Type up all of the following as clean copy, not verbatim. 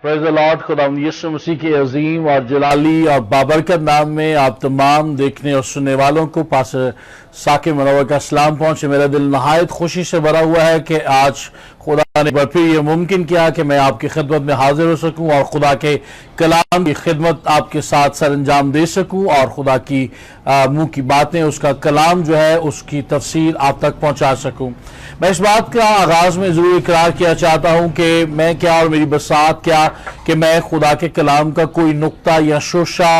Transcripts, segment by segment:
Praise the Lord. खुदावंद यीशु मसीह के अजीम और जलाली और बाबरकत नाम में आप तमाम देखने और सुनने वालों को पास्टर साकिब मुनव्वर का सलाम पहुंचे। मेरा दिल नहायत खुशी से भरा हुआ है कि आज खुदा ने फिर ये मुमकिन किया कि मैं आपकी खिदमत में हाजिर हो सकूं और खुदा के कलाम की खिदमत आपके साथ सर अंजाम दे सकूं और खुदा की मुंह की बातें, उसका कलाम जो है उसकी तफसीर आप तक पहुंचा सकूं। मैं इस बात का आगाज में जरूर इकरार किया चाहता हूं कि मैं क्या और मेरी बसात क्या कि मैं खुदा के कलाम का कोई नुक्ता या शोशा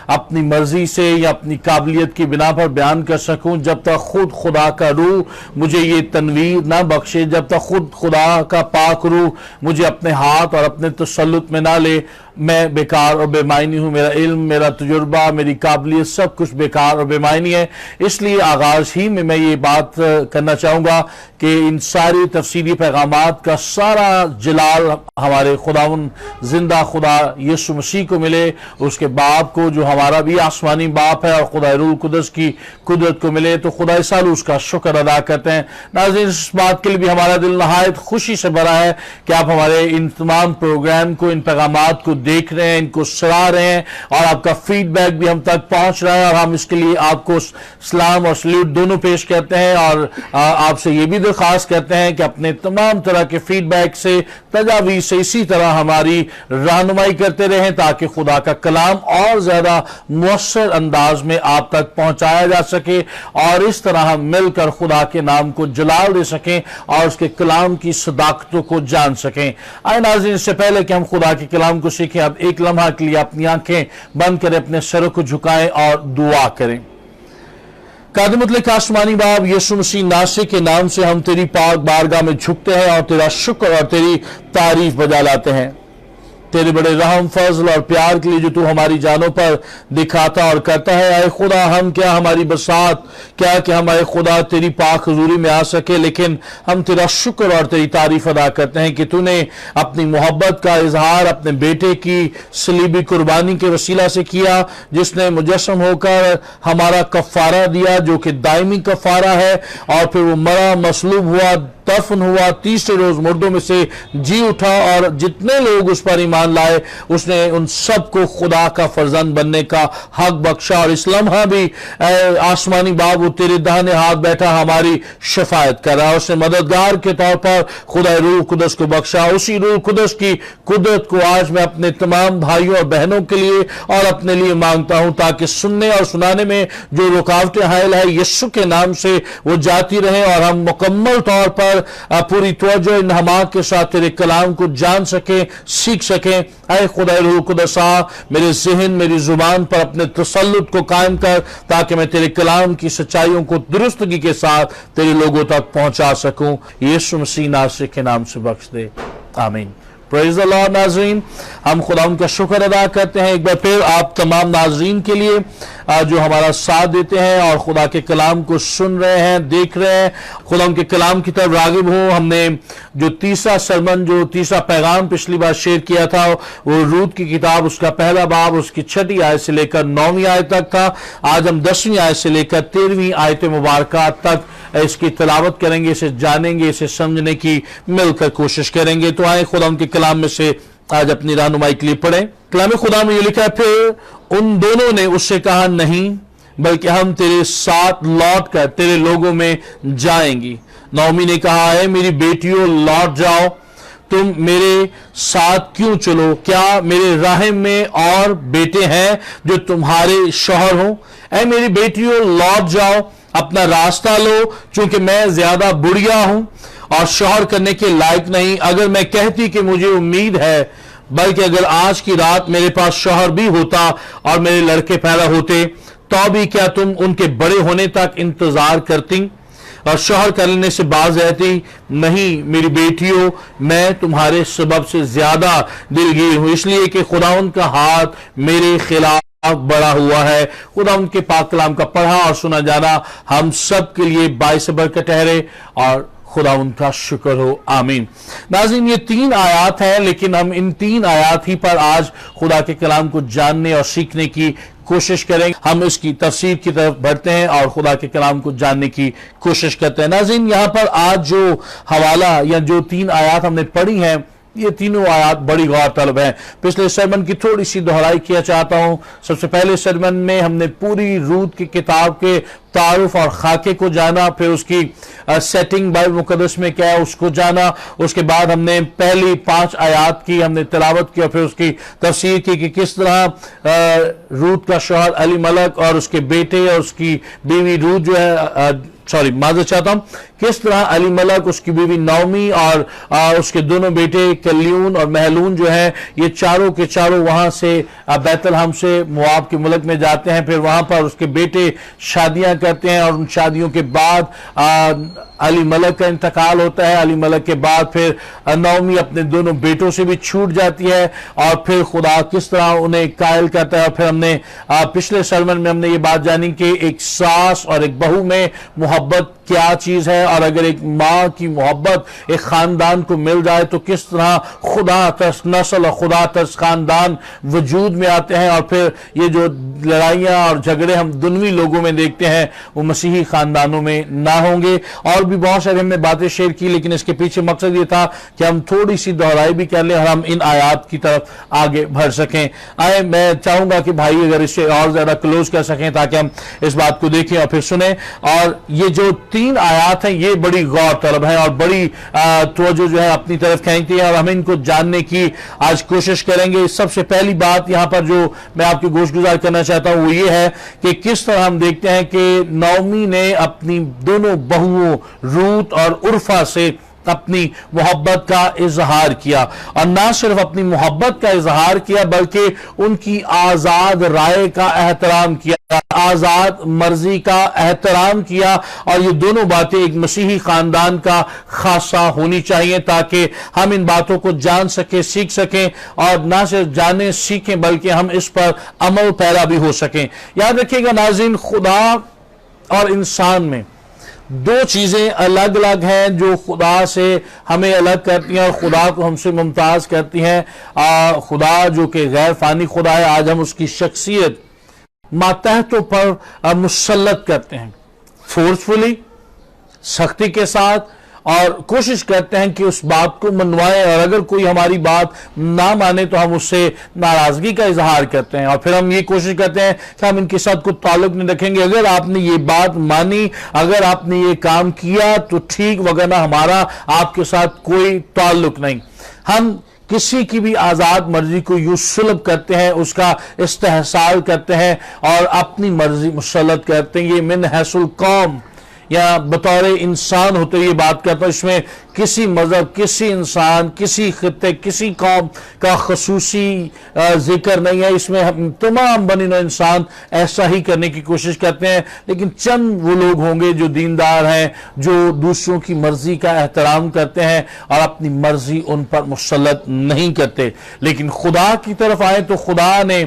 अपनी मर्जी से या अपनी काबिलियत की बिना पर बयान कर सकूं, जब तक खुद खुदा का रूह मुझे ये तनवीर ना बख्शे, जब तक खुद खुदा का पाक रूह मुझे अपने हाथ और अपने तसल्लुत में ना ले, मैं बेकार और बेमायनी हूं। मेरा इल्म, मेरा तजुर्बा, मेरी काबिलियत सब कुछ बेकार और बेमायनी है। इसलिए आगाज ही में मैं ये बात करना चाहूंगा कि इन सारी तफसीली पैगामात का सारा जलाल हमारे खुदावन जिंदा खुदा यीशु मसीह को मिले, उसके बाप को जो हमारा भी आसमानी बाप है, और खुदा रूह कुदस की कुदरत को मिले। तो खुदा साल उसका शुक्र अदा करते हैं। नाज़रीन, इस बात के लिए भी हमारा दिल नहायत खुशी से भरा है कि आप हमारे इन तमाम प्रोग्राम को, इन पैगामात को देख रहे हैं, इनको सराह रहे हैं और आपका फीडबैक भी हम तक पहुंच रहा है, और हम इसके लिए आपको सलाम और सल्यूट दोनों पेश करते हैं। और आपसे ये भी दरख्वास्त करते हैं कि अपने तमाम तरह के फीडबैक से, तजावीज़ से इसी तरह हमारी रहनुमाई करते रहें ताकि खुदा का कलाम और ज्यादा मुअस्सर अंदाज में आप तक पहुंचाया जा सके और इस तरह हम मिलकर खुदा के नाम को जलाल दे सकें और उसके कलाम की सदाकतों को जान सकें। आए नाज़रीन, इससे पहले कि हम खुदा के कलाम को सीखें, अब एक लम्हा के लिए अपनी आंखें बंद करें, अपने सरों को झुकाएं और दुआ करें। कादिमुतलिक आसमानी बाप यीशु मसीह नासरी के नाम से हम तेरी पाक बारगाह में झुकते हैं और तेरा शुक्र और तेरी तारीफ बजा लाते हैं, तेरे बड़े रहम, फजल और प्यार के लिए जो तू हमारी जानों पर दिखाता और करता है। आए खुदा, हम क्या हमारी बसात क्या कि हमारे खुदा तेरी पाक हुजूरी में आ सके, लेकिन हम तेरा शुक्र और तेरी तारीफ अदा करते हैं कि तूने अपनी मोहब्बत का इजहार अपने बेटे की सलीबी कुर्बानी के वसीला से किया, जिसने मुजस्सम होकर हमारा कफारा दिया जो कि दायमी कफारा है, और फिर वो मरा, मसलूब हुआ, दफन हुआ, तीसरे रोज मुर्दों में से जी उठा, और जितने लोग उस पर ईमान लाए उसने उन सबको खुदा का फर्जंद बनने का हक बख्शा। और इस लम्हा भी आसमानी बाप वो तेरे दाहिने हाथ बैठा हमारी शफायत कर रहा है। उसने मददगार के तौर पर खुदा रूह कुदस को बख्शा। उसी रूह कुदस की कुदरत को आज मैं अपने तमाम भाइयों और बहनों के लिए और अपने लिए मांगता हूं, ताकि सुनने और सुनाने में जो रुकावटें हायल है यीशु के नाम से वो जाती रहे और हम मुकम्मल तौर पर पूरी तवज्जो इन्हमा के साथ तेरे कलाम को जान सके, सीख सके। ऐ खुदा रूह कुदसा, मेरे ज़हन, मेरी जुबान पर अपने तसल्लुत को कायम कर, ताकि मैं तेरे कलाम की सच्चाइयों को दुरुस्तगी के साथ तेरे लोगों तक पहुंचा सकूं। यीशु मसीह नासरी के नाम से बख्श दे, आमीन। Praise the Lord. नाज़रीन, हम खुदा उनका शुक्र अदा करते हैं एक बार फिर आप तमाम नाज़रीन के लिए जो हमारा साथ देते हैं और खुदा के कलाम को सुन रहे हैं, देख रहे हैं, खुदा उनके कलाम की तरफ रागिब हो। हमने जो तीसरा सरमन, जो तीसरा पैगाम पिछली बार शेयर किया था, वो रूत की किताब, उसका पहला बाब, उसकी 6वीं आयत से लेकर 9वीं आयत तक था। आज हम 10वीं आयत से लेकर 13वीं आयत मुबारकात तक इसकी तिलावत करेंगे, इसे जानेंगे, इसे समझने की मिलकर कोशिश करेंगे। तो आए खुदा उनके कलाम में से आज अपनी रहनुमाई के लिए पढ़ें। कलाम खुदा में ये लिखा है, फिर उन दोनों ने उससे कहा, नहीं, बल्कि हम तेरे साथ लौट कर तेरे लोगों में जाएंगी। नौमी ने कहा, है मेरी बेटियों लौट जाओ, तुम मेरे साथ क्यों चलो? क्या मेरे राह में और बेटे हैं जो तुम्हारे शौहर हो? ऐ मेरी बेटियों लौट जाओ, अपना रास्ता लो, क्योंकि मैं ज्यादा बुढ़िया हूं और शौहर करने के लायक नहीं। अगर मैं कहती कि मुझे उम्मीद है, बल्कि अगर आज की रात मेरे पास शौहर भी होता और मेरे लड़के पैदा होते, तो भी क्या तुम उनके बड़े होने तक इंतजार करती और शौहर करने से बाज रहती? नहीं मेरी बेटियों, मैं तुम्हारे सबब से ज्यादा दिलगीर हूं, इसलिए कि खुदावंद का हाथ मेरे खिलाफ बड़ा हुआ है। खुदा उनके पाक कलाम का पढ़ा और सुना जाना हम सब के लिए बाइस बरकत ठहरे और खुदा उनका शुक्र हो, आमीन। नाज़रीन, ये 3 आयात हैं, लेकिन हम इन 3 आयात ही पर आज खुदा के कलाम को जानने और सीखने की कोशिश करेंगे। हम इसकी तफसीर की तरफ बढ़ते हैं और खुदा के कलाम को जानने की कोशिश करते हैं। नाज़रीन, यहाँ पर आज जो हवाला या जो 3 आयात हमने पढ़ी हैं ये तीनों आयात बड़ी गौर तलब है। पिछले सरमन की थोड़ी सी दोहराई किया चाहता हूं। सबसे पहले सरमन में हमने पूरी रूत की किताब के तारुफ और खाके को जाना, फिर उसकी सेटिंग बाइबल मुकद्दस में क्या है उसको जाना। उसके बाद हमने पहली 5 आयात की हमने तिलावत की और फिर उसकी तफसीर की कि किस तरह रूत का शौहर अलीमलक और उसके बेटे और उसकी बीवी रूत जो है माजर चाहता हूं, किस तरह अलीमलक, उसकी बीवी नौमी और उसके दोनों बेटे कल्यून और महलून जो है ये चारों के चारों वहां से बैतलहम से मोआब के मुल्क में जाते हैं। फिर वहां पर उसके बेटे शादियां करते हैं और उन शादियों के बाद अली मलक का इंतकाल होता है। अली मलक के बाद फिर नौमी अपने दोनों बेटों से भी छूट जाती है और फिर खुदा किस तरह उन्हें कायल करता है। और फिर हमने पिछले सरमन में हमने ये बात जानी कि एक सास और एक बहू में मोहब्बत क्या चीज है, और अगर एक माँ की मोहब्बत एक खानदान को मिल जाए तो किस तरह खुदा तरस नस्ल और खुदा तरस खानदान वजूद में आते हैं। और फिर ये जो लड़ाइयां और झगड़े हम दुनियावी लोगों में देखते हैं वो मसीही खानदानों में ना होंगे। और भी बहुत सारी हमने बातें शेयर की, लेकिन इसके पीछे मकसद ये था कि हम थोड़ी सी दोहराई भी कर लें और हम इन आयात की तरफ आगे बढ़ सकें। आए मैं चाहूंगा कि भाई अगर इसे और ज्यादा क्लोज कर सकें ताकि हम इस बात को देखें और फिर सुने। और ये जो 3 आयात हैं ये बड़ी गौर तलब है और बड़ी तवज्जो जो है अपनी तरफ खींचती है और हम इनको जानने की आज कोशिश करेंगे। सबसे पहली बात यहां पर जो मैं आपकी गोशगुजार करना चाहता हूं वो ये है कि किस तरह हम देखते हैं कि नौमी ने अपनी दोनों बहुओं रूत और उर्फा से अपनी मोहब्बत का इजहार किया, और ना सिर्फ अपनी मोहब्बत का इजहार किया बल्कि उनकी आजाद राय का एहतराम किया, आजाद मर्जी का एहतराम किया। और ये दोनों बातें एक मसीही खानदान का खासा होनी चाहिए ताकि हम इन बातों को जान सके, सीख सकें, और ना सिर्फ जाने सीखें बल्कि हम इस पर अमल पैरा भी हो सकें। याद रखिएगा नाज़रीन, खुदा और इंसान में 2 चीजें अलग अलग हैं जो खुदा से हमें अलग करती हैं और खुदा को हमसे मुमताज करती हैं। खुदा जो कि गैर फानी खुदा है, आज हम उसकी शख्सियत मातहतों पर मुसल्लत करते हैं, फोर्सफुली, सख्ती के साथ, और कोशिश करते हैं कि उस बात को मनवाएं। और अगर कोई हमारी बात ना माने तो हम उससे नाराजगी का इजहार करते हैं और फिर हम ये कोशिश करते हैं कि हम इनके साथ कोई ताल्लुक नहीं रखेंगे। अगर आपने ये बात मानी, अगर आपने ये काम किया तो ठीक, वगरना हमारा आपके साथ कोई ताल्लुक नहीं। हम किसी की भी आजाद मर्जी को यूं सुलभ करते हैं, उसका इस्तेहसाल करते हैं और अपनी मर्जी मुसल्लत करते हैं। ये मिन हैसुल कौम या बतौर इंसान होते ये बात करता हूं, इसमें किसी मजहब, किसी इंसान, किसी खित्ते, किसी कौम का खसूसी जिक्र नहीं है। इसमें हम तमाम बनिनो इंसान ऐसा ही करने की कोशिश करते हैं, लेकिन चंद वो लोग होंगे जो दीनदार हैं, जो दूसरों की मर्जी का एहतराम करते हैं और अपनी मर्जी उन पर मुसल्लत नहीं करते। लेकिन खुदा की तरफ आए तो खुदा ने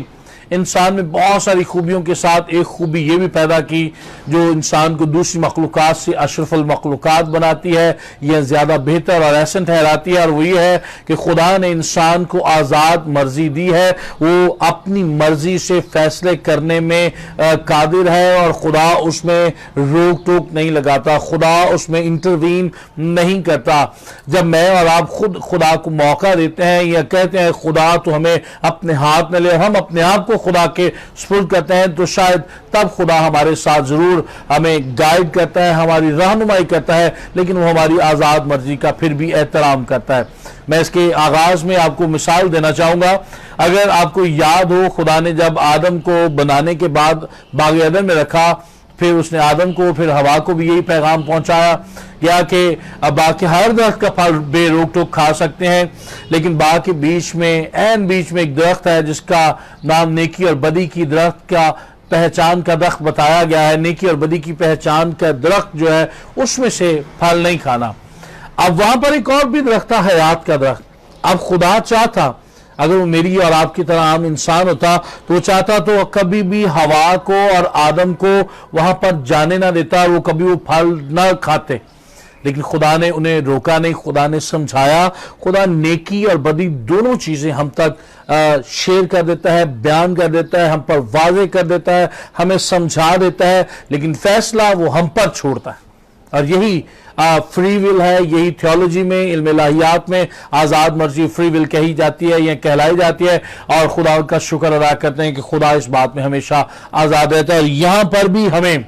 इंसान में बहुत सारी खूबियों के साथ एक खूबी ये भी पैदा की जो इंसान को दूसरी मखलूकात से अशरफुल मखलूकात बनाती है, यह ज्यादा बेहतर और ऐसा ठहराती है, और वो ये है कि खुदा ने इंसान को आजाद मर्जी दी है। वो अपनी मर्जी से फैसले करने में कादिर है और खुदा उसमें रोक टोक नहीं लगाता, खुदा उसमें इंटरवीन नहीं करता। जब मैं और आप खुद खुदा को मौका देते हैं या कहते हैं खुदा तो हमें अपने हाथ में ले, हम अपने आप को खुदा के सुपुर्द करते हैं, तो शायद तब खुदा हमारे साथ जरूर हमें गाइड करता है, हमारी रहनुमाई करता है, लेकिन वो हमारी आजाद मर्जी का फिर भी एहतराम करता है। मैं इसके आगाज में आपको मिसाल देना चाहूंगा। अगर आपको याद हो, खुदा ने जब आदम को बनाने के बाद बाग एदन में रखा, फिर उसने आदम को फिर हवा को भी यही पैगाम पहुंचाया गया कि बाकी हर दरख्त का फल बेरोक टोक खा सकते हैं, लेकिन बाग के बीच में, ऐन बीच में एक दरख्त है जिसका नाम नेकी और बदी की दरख्त का पहचान का दरख्त बताया गया है। नेकी और बदी की पहचान का दरख्त जो है उसमें से फल नहीं खाना। अब वहां पर एक और भी दरख्त था, हयात का दरख्त। अब खुदा चाहता, अगर वो मेरी और आपकी तरह आम इंसान होता तो वो चाहता तो कभी भी हवा को और आदम को वहां पर जाने ना देता, वो कभी वो फल ना खाते, लेकिन खुदा ने उन्हें रोका नहीं, खुदा ने समझाया। खुदा नेकी और बदी दोनों चीजें हम तक शेयर कर देता है, बयान कर देता है, हम पर वाज़ेह कर देता है, हमें समझा देता है, लेकिन फैसला वो हम पर छोड़ता है। और यही फ्री विल है, यही थियोलॉजी में, इल्म इलाहियात में आज़ाद मर्जी फ्री विल कही जाती है या कहलाई जाती है। और खुदा का शुक्र अदा करते हैं कि खुदा इस बात में हमेशा आज़ाद रहता है। और यहाँ पर भी हमें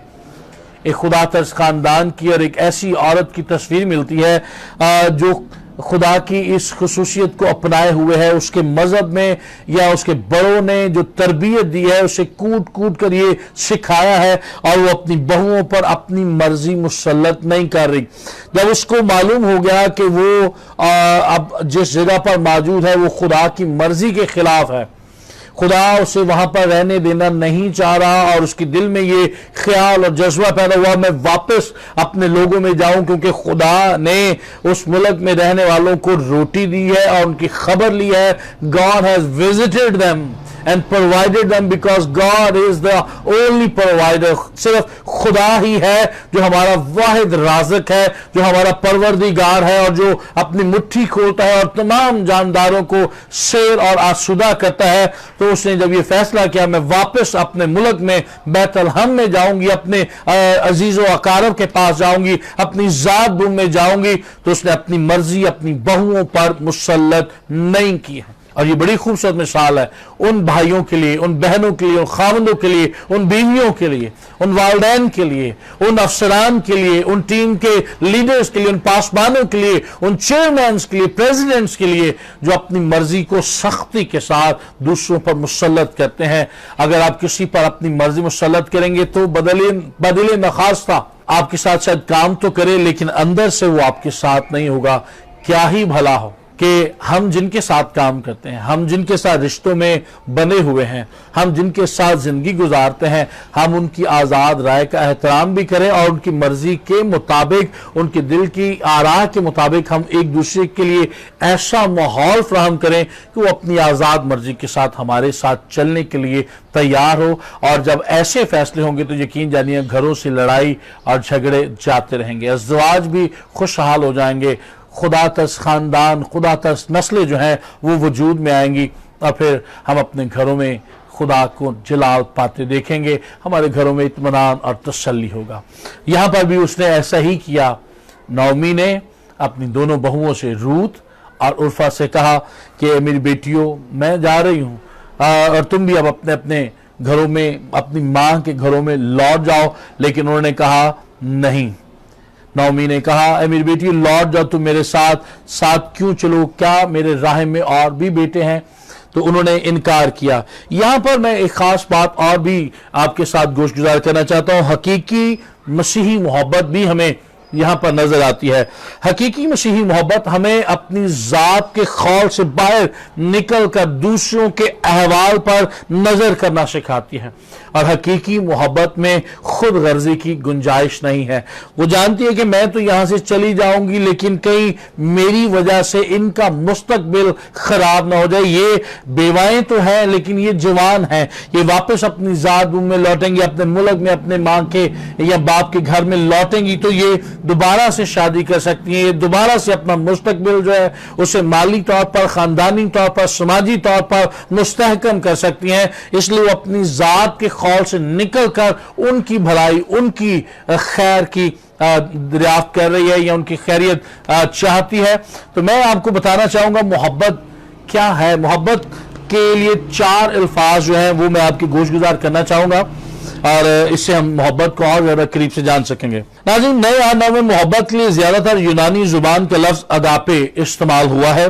एक खुदा तरस खानदान की और एक ऐसी औरत की तस्वीर मिलती है जो खुदा की इस खुसूसियत को अपनाए हुए है, उसके मजहब में या उसके बड़ों ने जो तरबियत दी है उसे कूट कूट कर ये सिखाया है, और वो अपनी बहुओं पर अपनी मर्जी मुसल्लत नहीं कर रही। जब उसको मालूम हो गया कि वो अब जिस जगह पर मौजूद है वो खुदा की मर्जी के खिलाफ है, खुदा उसे वहां पर रहने देना नहीं चाह रहा, और उसके दिल में ये ख्याल और जज्बा पैदा हुआ मैं वापस अपने लोगों में जाऊं, क्योंकि खुदा ने उस मुल्क में रहने वालों को रोटी दी है और उनकी खबर ली है। God has visited them and provided them because God is the only provider। सिर्फ खुदा ही है जो हमारा वाहिद राज़िक है, जो हमारा परवरदिगार है, और जो अपनी मुट्ठी खोलता है और तमाम जानदारों को शेर और आसूदा करता है। तो उसने जब ये फैसला किया मैं वापस अपने मुल्क में बैतलहम में जाऊंगी, अपने अजीज़ो अकारब के पास जाऊंगी, अपनी जात बूम में जाऊंगी, तो उसने अपनी मर्जी अपनी बहुओं पर मुसल्लत नहीं की है। और ये बड़ी खूबसूरत मिसाल है उन भाइयों के लिए, उन बहनों के लिए, उन खामदों के लिए, उन बीवियों के लिए, उन वालदैन के लिए, उन अफसरान के लिए, उन टीम के लीडर्स के लिए, उन पासबानों के लिए, उन चेयरमैन के लिए, प्रेसिडेंट्स के लिए, जो अपनी मर्जी को सख्ती के साथ दूसरों पर मुसल्लत करते हैं। अगर आप किसी पर अपनी मर्जी मुसल्लत करेंगे तो बदले नखास्ता आपके साथ शायद काम तो करे, लेकिन अंदर से वो आपके साथ नहीं होगा। क्या ही भला हो कि हम जिनके साथ काम करते हैं, हम जिनके साथ रिश्तों में बने हुए हैं, हम जिनके साथ जिंदगी गुजारते हैं, हम उनकी आज़ाद राय का एहतराम भी करें और उनकी मर्जी के मुताबिक, उनके दिल की आरा के मुताबिक हम एक दूसरे के लिए ऐसा माहौल फ्राहम करें कि वो अपनी आज़ाद मर्जी के साथ हमारे साथ चलने के लिए तैयार हो। और जब ऐसे फैसले होंगे तो यकीन जानिए घरों से लड़ाई और झगड़े जाते रहेंगे, अज़वाज भी खुशहाल हो जाएंगे, खुदा तरस खानदान, खुदा तरस नस्लें जो हैं वो वजूद में आएंगी, और फिर हम अपने घरों में खुदा को जलाल पाते देखेंगे, हमारे घरों में इत्मीनान और तसल्ली होगा। यहाँ पर भी उसने ऐसा ही किया। नौमी ने अपनी दोनों बहुओं से, रूत और उर्फा से कहा कि मेरी बेटियों मैं जा रही हूँ और तुम भी अब अपने अपने घरों में, अपनी माँ के घरों में लौट जाओ। लेकिन उन्होंने कहा नहीं। नौमी ने कहा मेरी बेटी लौट जाओ, तुम मेरे साथ साथ क्यों चलो, क्या मेरे राह में और भी बेटे हैं? तो उन्होंने इनकार किया। यहां पर मैं एक खास बात और भी आपके साथ गोशगुजार करना चाहता हूं। हकीकी मसीही मोहब्बत भी हमें यहां पर नजर आती है। हकीकी मसीही मोहब्बत हमें अपनी जात के खौल से बाहर निकलकर दूसरों के अहवाल पर नजर करना सिखाती है। और हकीकी मोहब्बत में खुद गर्जी की गुंजाइश नहीं है। वो जानती है कि मैं तो यहां से चली जाऊंगी, लेकिन कहीं मेरी वजह से इनका मुस्तकबिल खराब ना हो जाए। ये बेवाएं तो हैं लेकिन ये जवान हैं, ये वापस अपनी जात में लौटेंगी, अपने मुल्क में अपने मां के या बाप के घर में लौटेंगी तो ये दोबारा से शादी कर सकती हैं, ये दोबारा से अपना मुस्तकबिल जो है उसे माली तौर पर, खानदानी तौर पर, समाजी तौर पर मुस्तहकम कर सकती हैं। इसलिए वो अपनी जात के खौल से निकलकर उनकी भलाई, उनकी खैर की दरियाफ्त कर रही है या उनकी खैरियत चाहती है। तो मैं आपको बताना चाहूंगा मोहब्बत क्या है। मोहब्बत के लिए 4 अल्फाज जो हैं वो मैं आपकी गोशगुजार करना चाहूंगा और इससे हम मोहब्बत को और ज्यादा करीब से जान सकेंगे। नाज़रीन, नए आना में मोहब्बत के लिए ज्यादातर यूनानी जुबान का लफ्ज अगापे इस्तेमाल हुआ है,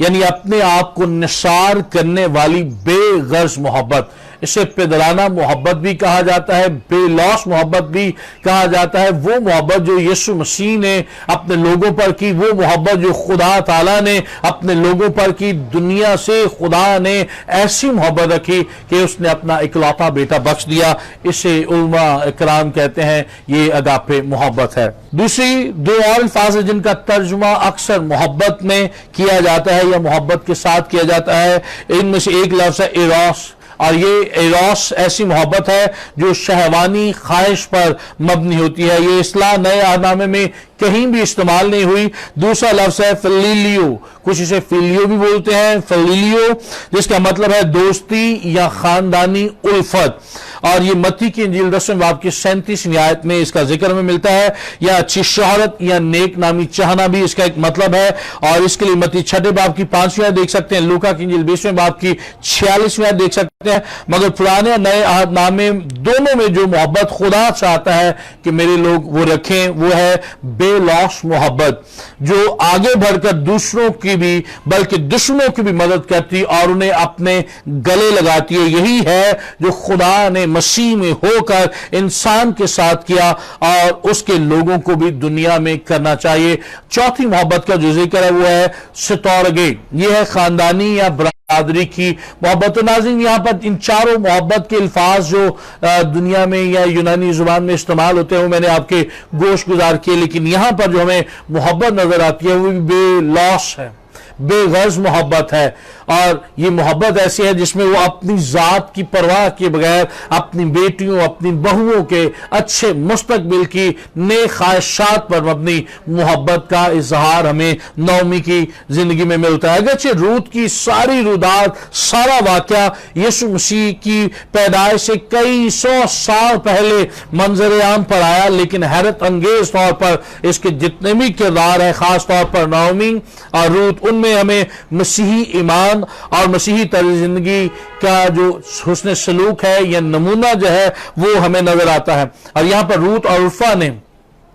यानी अपने आप को निसार करने वाली बेगर्ज मोहब्बत। इसे पेदराना मोहब्बत भी कहा जाता है, बेलौस मोहब्बत भी कहा जाता है। वो मोहब्बत जो यीशु मसीह ने अपने लोगों पर की, वो मोहब्बत जो खुदा ताला ने अपने लोगों पर की। दुनिया से खुदा ने ऐसी मोहब्बत रखी कि उसने अपना इकलौता बेटा बख्श दिया। इसे उलमा इकराम कहते हैं, ये अगापे मोहब्बत है। दूसरी 2 और अल्फाज है जिनका तर्जुमा अक्सर मोहब्बत में किया जाता है या मोहब्बत के साथ किया जाता है। इनमें से एक लफ्ज है एरोस, और ये एरोस ऐसी मोहब्बत है जो शहवानी ख्वाहिश पर मबनी होती है। ये इस्लाह नए आहनामे में कहीं भी इस्तेमाल नहीं हुई। दूसरा लफ्ज है फिलियो, कुछ इसे फिलियो भी बोलते हैं, फिलियो, जिसका मतलब है दोस्ती या खानदानी उल्फत। और ये मत्ती की इंजील 10वें बाब की 37वीं आयत में इसका जिक्र में मिलता है। या अच्छी शोहरत या नेक नामी चाहना भी इसका एक मतलब है, और इसके लिए मत्ती 6 बाब की 5वीं आयत देख सकते हैं, लूका की इंजील 20वें बाब की 46वीं आयत देख सकते हैं। मगर पुराने और नए अहदनामे दोनों में जो मोहब्बत खुदा चाहता है कि मेरे लोग वो रखें, वो है बेलौस मोहब्बत, जो आगे बढ़कर दूसरों की भी बल्कि दुश्मनों की भी मदद करती और उन्हें अपने गले लगाती है। यही है जो खुदा ने मसीह में होकर इंसान के साथ किया और उसके लोगों को भी दुनिया में करना चाहिए। चौथी मोहब्बत का जो जिक्र है वो है सितौरगे, यह है खानदानी या बरादरी की मोहब्बत। तो नाज़रीन, यहां पर इन चारों मोहब्बत के अल्फाज जो दुनिया में या यूनानी जुबान में इस्तेमाल होते हैं वो मैंने आपके गोश गुजार किए, लेकिन यहां पर जो हमें मोहब्बत नजर आती है वो भी बेलौस है, बेगर्ज मोहब्बत है। और ये मोहब्बत ऐसी है जिसमें वो अपनी जात की परवाह किए बगैर अपनी बेटियों, अपनी बहुओं के अच्छे मुस्तकबिल की नेक ख्वाहिशात पर अपनी मोहब्बत का इजहार हमें नौमी की जिंदगी में मिलता है। अगरचे रूत की सारी रुदात, सारा वाकया यीशु मसीह की पैदाइश से कई 100 साल पहले मंजर आम पर आया, लेकिन हैरत अंगेज तौर पर इसके जितने भी किरदार है, खास तौर पर नौमी और रूत, उनमें हमें मसीही ईमान और मसीही तर्ज जिंदगी का जो हुस्न सलूक है या नमूना जो है वो हमें नजर आता है। और यहां पर रूत और उर्फा ने,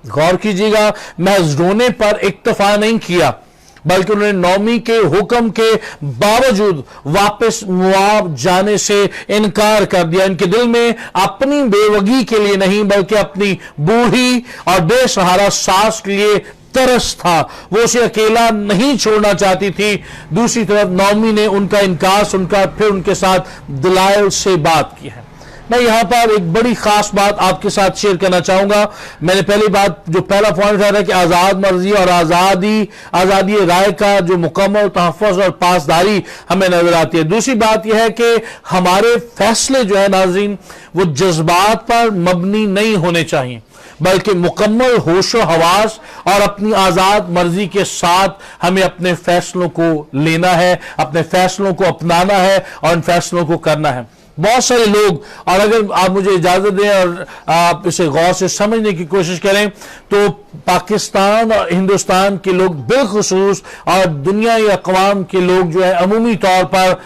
गौर कीजिएगा, महज रोने पर इक्तफा नहीं किया, बल्कि उन्होंने नौमी के हुक्म के बावजूद वापस मुआब जाने से इनकार कर दिया। इनके दिल में अपनी बेवगी के लिए नहीं बल्कि अपनी बूढ़ी और बेसहारा सास के लिए तरस था, वो उसे अकेला नहीं छोड़ना चाहती थी। दूसरी तरफ नौमी ने उनका इनकार सुनकर फिर उनके साथ दिलायल से बात की है। मैं यहां पर एक बड़ी खास बात आपके साथ शेयर करना चाहूंगा। मैंने पहली बात, जो पहला पॉइंट था कि आजाद मर्जी और आजादी राय का जो मुकम्मल तहफ़्फ़ुज़ और पासदारी हमें नजर आती है। दूसरी बात यह है कि हमारे फैसले जो है नाज़रीन वो जज्बात पर मबनी नहीं होने चाहिए, बल्कि मुकम्मल होशो हवास और अपनी आजाद मर्जी के साथ हमें अपने फैसलों को लेना है, अपने फैसलों को अपनाना है और इन फैसलों को करना है। बहुत सारे लोग, और अगर आप मुझे इजाजत दें और आप इसे गौर से समझने की कोशिश करें, तो पाकिस्तान और हिंदुस्तान के लोग बिलखुसूस और दुनिया या अक़वाम के लोग जो है अमूमी तौर पर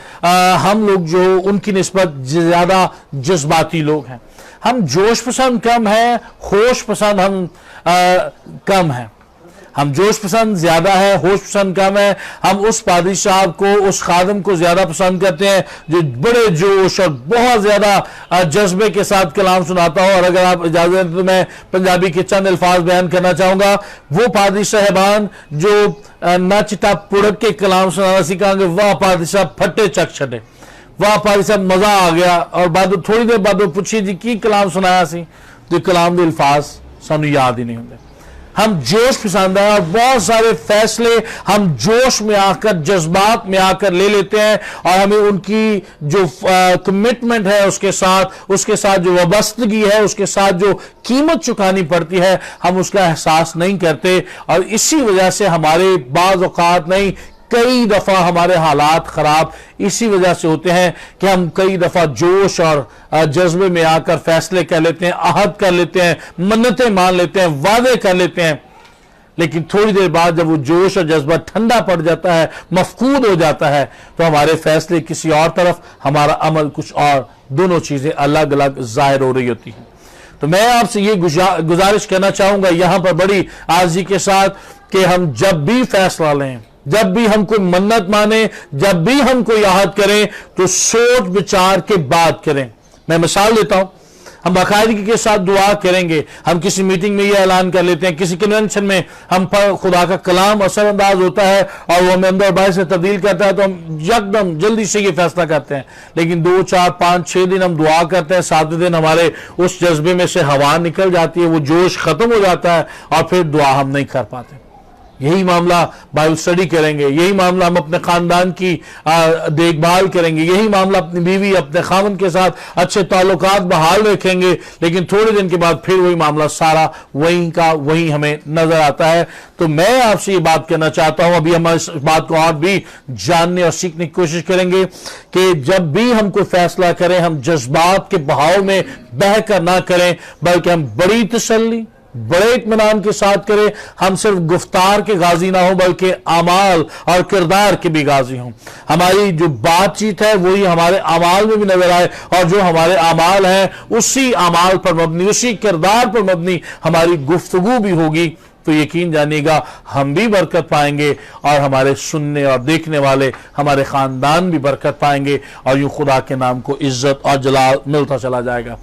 हम लोग जो उनकी निस्बत ज्यादा जज्बाती लोग हैं। हम जोश पसंद कम है, होश पसंद हम कम है। हम जोश पसंद ज्यादा है, होश पसंद कम है। हम उस पादरी साहब को, उस खादम को ज्यादा पसंद करते हैं जो बड़े जोश और बहुत ज्यादा जज्बे के साथ कलाम सुनाता हो। और अगर आप इजाजत दें तो मैं पंजाबी के चंद अल्फाज बयान करना चाहूंगा। वो पादरी साहबान जो नाचिता पुड़क के कलाम सुनाना सिखाएंगे, वाह पादरी साहब फटे चक छे, वाह पादरी साहब मजा आ गया, और बाद थोड़ी देर बाद पूछिए जी की कलाम सुनाया सी, तो कलाम के अल्फाज सानू याद ही नहीं होंगे। हम जोश पसंद है और बहुत सारे फैसले हम जोश में आकर, जज्बात में आकर ले लेते हैं, और हमें उनकी जो कमिटमेंट है उसके साथ जो वाबस्तगी है, उसके साथ जो कीमत चुकानी पड़ती है, हम उसका एहसास नहीं करते। और इसी वजह से हमारे बाज़ औक़ात नहीं, कई दफा हमारे हालात खराब इसी वजह से होते हैं कि हम कई दफा जोश और जज्बे में आकर फैसले कर लेते हैं, आहद कर लेते हैं, मन्नतें मान लेते हैं, वादे कर लेते हैं, लेकिन थोड़ी देर बाद जब वो जोश और जज्बा ठंडा पड़ जाता है, मफकूद हो जाता है, तो हमारे फैसले किसी और तरफ, हमारा अमल कुछ और, दोनों चीजें अलग अलग जाहिर हो रही होती हैं। तो मैं आपसे ये गुजारिश करना चाहूंगा यहां पर बड़ी आर्जी के साथ कि हम जब भी फैसला लें, जब भी हम कोई मन्नत माने, जब भी हम कोई आहद करें, तो सोच विचार के बाद करें। मैं मिसाल देता हूं, हम बाकायदगी के साथ दुआ करेंगे। हम किसी मीटिंग में यह ऐलान कर लेते हैं, किसी कन्वेंशन में हम पर खुदा का कलाम असरअंदाज होता है और वो हमें अंदर बाहर से तब्दील करता है, तो हम यकदम जल्दी से ये फैसला करते हैं। लेकिन 2, 4, 5, 6 दिन हम दुआ करते हैं, 7वें दिन हमारे उस जज्बे में से हवा निकल जाती है, वो जोश खत्म हो जाता है और फिर दुआ हम नहीं कर पाते। यही मामला बाइबल स्टडी करेंगे, यही मामला हम अपने खानदान की देखभाल करेंगे, यही मामला अपनी बीवी अपने खामन के साथ अच्छे ताल्लुकात बहाल रखेंगे, लेकिन थोड़े दिन के बाद फिर वही मामला सारा वहीं का वहीं हमें नजर आता है। तो मैं आपसे ये बात कहना चाहता हूं, अभी हम इस बात को और भी जानने और सीखने की कोशिश करेंगे कि जब भी हम कोई फैसला करें, हम जज्बात के बहाव में बहकर ना करें, बल्कि हम बड़ी तसल्ली बड़े इत्मीनान के साथ करें। हम सिर्फ गुफ्तार के गाजी ना हो, बल्कि अमाल और किरदार के भी गाजी हों। हमारी जो बातचीत है वही हमारे अमाल में भी नजर आए, और जो हमारे अमाल हैं उसी अमाल पर मबनी, उसी किरदार पर मबनी हमारी गुफ्तगू भी होगी। तो यकीन जानिएगा हम भी बरकत पाएंगे, और हमारे सुनने और देखने वाले हमारे खानदान भी बरकत पाएंगे, और यूं खुदा के नाम को इज्जत और जलाल मिलता चला जाएगा।